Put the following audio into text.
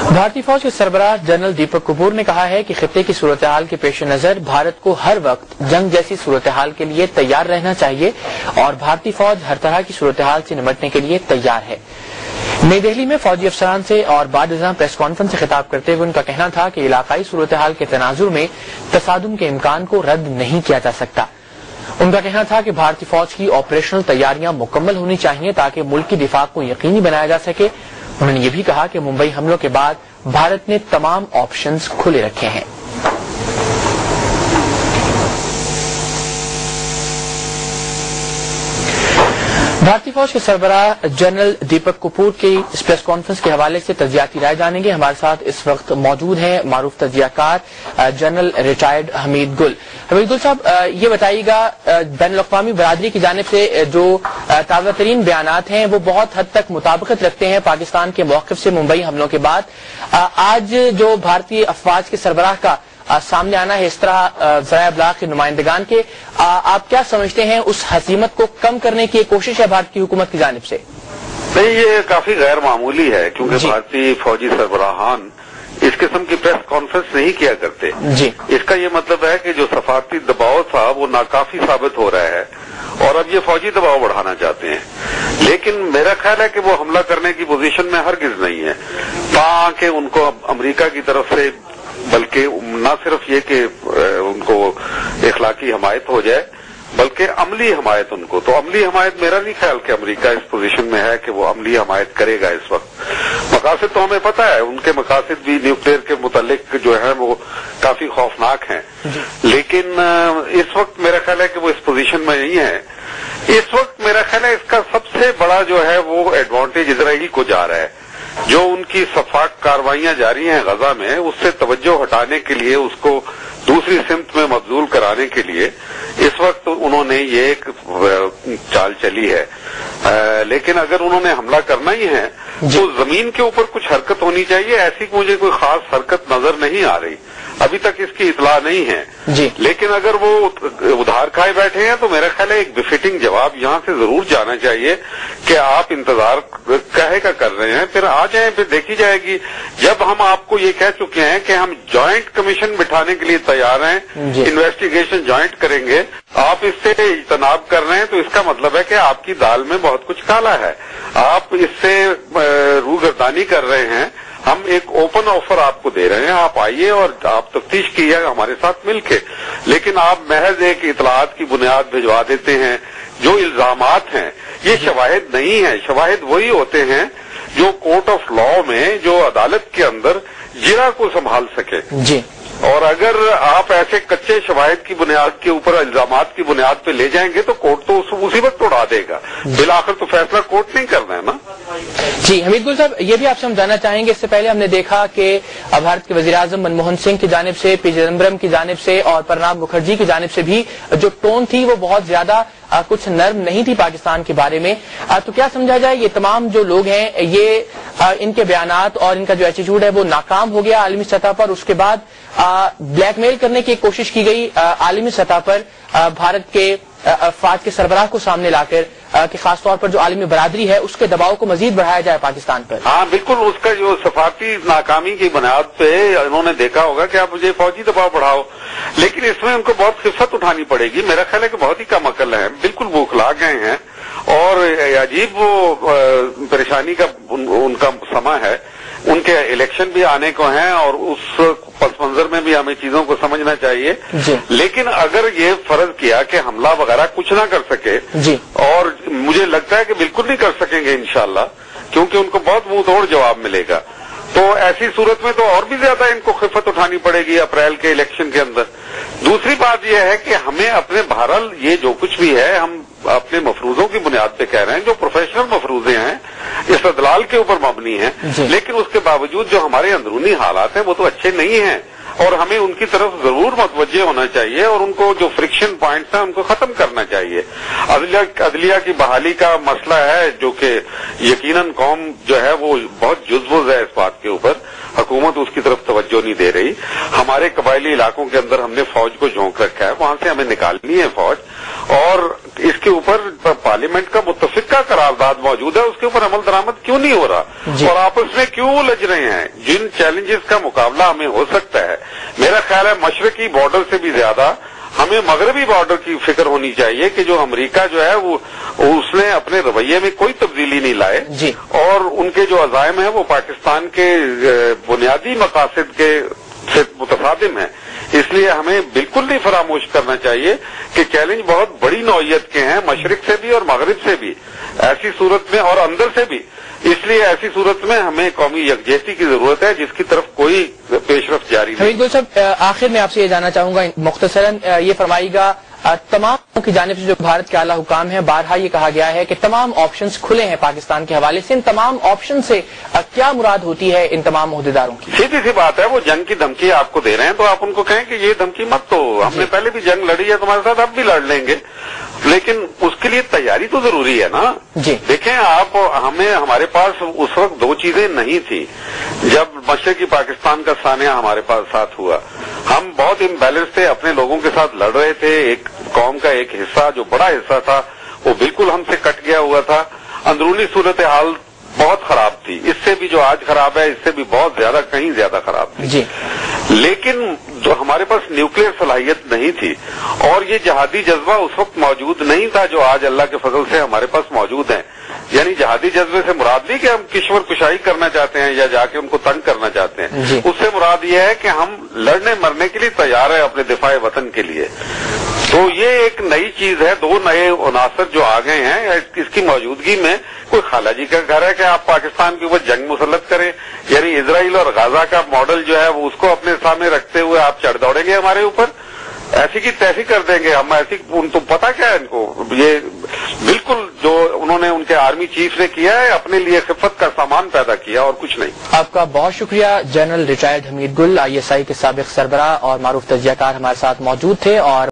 भारतीय फौज के सरबराह जनरल दीपक कपूर ने कहा है कि खित्ते की सूरत हाल के पेश नजर भारत को हर वक्त जंग जैसी सूरत हाल के लिए तैयार रहना चाहिए और भारतीय फौज हर तरह की सूरत हाल से निपटने के लिए तैयार है। नई दिल्ली में फौजी अफसरान से और बाद निज़ाम प्रेस कॉन्फ्रेंस से खिताब करते हुए उनका कहना था कि इलाकाई सूरत हाल के तनाजुर में तसादुम के इम्कान को रद्द नहीं किया जा सकता। उनका कहना था कि भारतीय फौज की ऑपरेशनल तैयारियां मुकम्मल होनी चाहिए ताकि मुल्क की दिफा को यकीनी बनाया जा सके। उन्होंने ये भी कहा कि मुंबई हमलों के बाद भारत ने तमाम ऑप्शंस खुले रखे हैं। भारतीय फौज के सरबराह जनरल दीपक कपूर की इस प्रेस कॉन्फ्रेंस के हवाले से तजियाती राय जानेंगे। हमारे साथ इस वक्त मौजूद हैं मारूफ तजियाकार जनरल रिटायर्ड हमीद गुल। हमीद गुल साहब, ये बताइएगा, बैनुल-अक़वामी बरादरी की जानिब से जो ताज़ा तरीन बयानात हैं वो बहुत हद तक मुताबिकत रखते हैं पाकिस्तान के मौक़िफ़ से मुंबई हमलों के बाद। आज जो भारतीय अफवाज के सरबराह का सामने आना है इस तरह ज़राए इब्लाग के नुमाइंदगान के, आप क्या समझते हैं उस हसीमत को कम करने की कोशिश है भारत की हुकूमत की जानिब से? नहीं, ये काफी गैर मामूली है क्योंकि भारतीय फौजी सरबराहान इस किस्म की प्रेस कॉन्फ्रेंस नहीं किया करते जी। इसका ये मतलब है कि जो सफारती दबाव था वो नाकाफी साबित हो रहा है और अब ये फौजी दबाव बढ़ाना चाहते हैं। लेकिन मेरा ख्याल है कि वो हमला करने की पोजीशन में हरगिज नहीं है, ताकि उनको अमेरिका की तरफ से बल्कि न सिर्फ ये कि उनको इखलाकी हमायत हो जाए बल्कि अमली हमायत उनको, तो अमली हमायत मेरा नहीं ख्याल कि अमेरिका इस पोजीशन में है कि वो अमली हमायत करेगा इस वक्त। मकासद तो हमें पता है, उनके मकासद भी न्यूक्लियर के मुतालिक जो है वो काफी खौफनाक हैं, लेकिन इस वक्त मेरा ख्याल है कि वो इस पोजीशन में नहीं है। इस वक्त मेरा ख्याल है इसका सबसे बड़ा जो है वो एडवांटेज इजराइल को जा रहा है। जो उनकी सफाक कार्रवाइयां जारी हैं गजा में, उससे तवज्जो हटाने के लिए, उसको दूसरी सिमत में मबजूल कराने के लिए इस वक्त उन्होंने ये एक चाल चली है। लेकिन अगर उन्होंने हमला करना ही है तो जमीन के ऊपर कुछ हरकत होनी चाहिए। ऐसी मुझे कोई खास हरकत नजर नहीं आ रही, अभी तक इसकी इतला नहीं है जी। लेकिन अगर वो उधार खाए बैठे हैं तो मेरा ख्याल है एक बिफिटिंग जवाब यहां से जरूर जाना चाहिए कि आप इंतजार कहे का कर रहे हैं, फिर आ जाएं, फिर देखी जाएगी। जब हम आपको ये कह चुके हैं कि हम जॉइंट कमीशन बिठाने के लिए तैयार हैं, इन्वेस्टिगेशन जॉइंट करेंगे, आप इससे इज्तनाब कर रहे हैं तो इसका मतलब है कि आपकी दाल में बहुत कुछ काला है, आप इससे रूगर्दानी कर रहे हैं। हम एक ओपन ऑफर आपको दे रहे हैं, आप आइए और आप तफ्तीश कीजिए हमारे साथ मिलके, लेकिन आप महज एक इतलात की बुनियाद भिजवा देते हैं। जो इल्जामात हैं ये शवाहिद नहीं है, शवाहिद वही होते हैं जो कोर्ट ऑफ लॉ में, जो अदालत के अंदर जिरा को संभाल सके जी। और अगर आप ऐसे कच्चे शवाहिद की बुनियाद के ऊपर इल्जामात की बुनियाद पे ले जाएंगे तो कोर्ट तो उसी वक्त उड़ा देगा, बिलाखिर तो फैसला कोर्ट नहीं करना है ना। जी हमीद गुल साहब, ये भी आपसे हम जानना चाहेंगे, इससे पहले हमने देखा कि भारत के वजीर आजम मनमोहन सिंह की जानिब से, पी चिदम्बरम की जानिब से और प्रणब मुखर्जी की जानिब से भी जो टोन थी वो बहुत ज्यादा कुछ नर्म नहीं थी पाकिस्तान के बारे में। तो क्या समझा जाए ये तमाम जो लोग हैं ये इनके बयानात और इनका जो एटीट्यूड है वो नाकाम हो गया आलमी सतह पर, उसके बाद ब्लैकमेल करने की कोशिश की गई आलमी सतह पर भारत के फौज के सरबराह को सामने लाकर कि खासतौर पर जो आलमी बरादरी है उसके दबाव को मजीद बढ़ाया जाए पाकिस्तान पर? हाँ बिल्कुल, उसका जो सफारती नाकामी की बुनियाद पे उन्होंने देखा होगा कि आप मुझे फौजी दबाव बढ़ाओ, लेकिन इसमें उनको बहुत खिफत उठानी पड़ेगी। मेरा ख्याल है कि बहुत ही कम अकल है, बिल्कुल बौखला गए हैं और अजीब वो परेशानी का उनका समय है। उनके इलेक्शन भी आने को हैं और उस पस मंजर में भी हमें चीजों को समझना चाहिए। लेकिन अगर ये फर्ज किया कि हमला वगैरह कुछ ना कर सके जी। और मुझे लगता है कि बिल्कुल नहीं कर सकेंगे इंशाल्लाह, क्योंकि उनको बहुत मुंह तोड़ जवाब मिलेगा, तो ऐसी सूरत में तो और भी ज्यादा इनको खिफत उठानी पड़ेगी अप्रैल के इलेक्शन के अंदर। दूसरी बात यह है कि हमें अपने बहरहाल ये जो कुछ भी है हम अपने मफरूजों की बुनियाद पे कह रहे हैं, जो प्रोफेशनल मफरूजे हैं, इस्तदलाल के ऊपर मबनी है, लेकिन उसके बावजूद जो हमारे अंदरूनी हालात हैं वो तो अच्छे नहीं हैं और हमें उनकी तरफ जरूर मुतवज्जे होना चाहिए और उनको जो फ्रिक्शन पॉइंट्स हैं उनको खत्म करना चाहिए। अदलिया की बहाली का मसला है जो कि यकीनन कौम जो है वो बहुत जुज़्व है इस बात के ऊपर, हुकूमत उसकी तरफ तवज्जो नहीं दे रही। हमारे कबायली इलाकों के अंदर हमने फौज को झोंक रखा है, वहां से हमें निकालनी है फौज और इसके ऊपर पार्लियामेंट का मुत्तफिका करारदाद मौजूद है, उसके ऊपर अमल दरामद क्यों नहीं हो रहा और आपस में क्यों उलझ रहे हैं? जिन चैलेंजेस का मुकाबला हमें हो सकता है, मेरा ख्याल है मशरकी बॉर्डर से भी ज्यादा हमें मगरबी बॉर्डर की फिक्र होनी चाहिए कि जो अमेरिका जो है वो उसने अपने रवैये में कोई तब्दीली नहीं लाए जी। और उनके जो अज़ाइम है वो पाकिस्तान के बुनियादी मकासद के से मुतसादिम है। इसलिए हमें बिल्कुल नहीं फरामोश करना चाहिए कि चैलेंज बहुत बड़ी नौइयत के हैं, मशरिक से भी और मगरिब से भी, ऐसी सूरत में और अंदर से भी। इसलिए ऐसी सूरत में हमें कौमी यकजहती की जरूरत है जिसकी तरफ कोई पेशरफ्त जारी नहीं। हमीद गुल साहब, आखिर में आपसे ये जानना चाहूंगा, मुख्तसरन ये फरमाइएगा, तमाम की जानिब से जो भारत के आला हुकाम है, बारहा ये कहा गया है कि तमाम ऑप्शंस खुले हैं पाकिस्तान के हवाले से। इन तमाम ऑप्शन से क्या मुराद होती है इन तमाम ओहदेदारों की? सीधी सी बात है, वो जंग की धमकी आपको दे रहे हैं तो आप उनको कहें कि ये धमकी मत दो, हमने पहले भी जंग लड़ी है तुम्हारे साथ, अब भी लड़ लेंगे, लेकिन उसके लिए तैयारी तो जरूरी है ना जी। देखें आप, हमारे पास उस वक्त दो चीजें नहीं थी जब मशरकी पाकिस्तान का सानिया हमारे पास साथ हुआ। हम बहुत इम्बैलेंस थे, अपने लोगों के साथ लड़ रहे थे। एक कौम का एक हिस्सा जो बड़ा हिस्सा था वो बिल्कुल हमसे कट गया हुआ था। अंदरूनी सूरत हाल बहुत खराब थी, इससे भी जो आज खराब है इससे भी बहुत ज्यादा, कहीं ज्यादा खराब थी जी। लेकिन जो हमारे पास न्यूक्लियर सलाहियत नहीं थी और ये जहादी जज्बा उस वक्त मौजूद नहीं था जो आज अल्लाह के फजल से हमारे पास मौजूद है। यानी जहादी जज्बे से मुराद नहीं कि हम किश्वर कुशाई करना चाहते हैं या जाके उनको तंग करना चाहते हैं, उससे मुराद ये है कि हम लड़ने मरने के लिए तैयार है अपने दिफाए वतन के लिए। तो ये एक नई चीज है, दो नए अनासर जो आ गए हैं, इसकी मौजूदगी में कोई खालाजी का घर है कि आप पाकिस्तान के ऊपर जंग मुसल्लत करें, यानी इजराइल और गाजा का मॉडल जो है वो उसको अपने सामने रखते हुए आप चढ़ दौड़ेंगे हमारे ऊपर, ऐसी की तैसी कर देंगे हम, ऐसी तो पता क्या है इनको, ये बिल्कुल जो उन्होंने उनके आर्मी चीफ ने किया है अपने लिए खिफत का सामान पैदा किया और कुछ नहीं। आपका बहुत शुक्रिया। जनरल रिटायर्ड हमीद गुल ISI के साबिक सरबराह और मारूफ तजियाकार हमारे साथ मौजूद थे और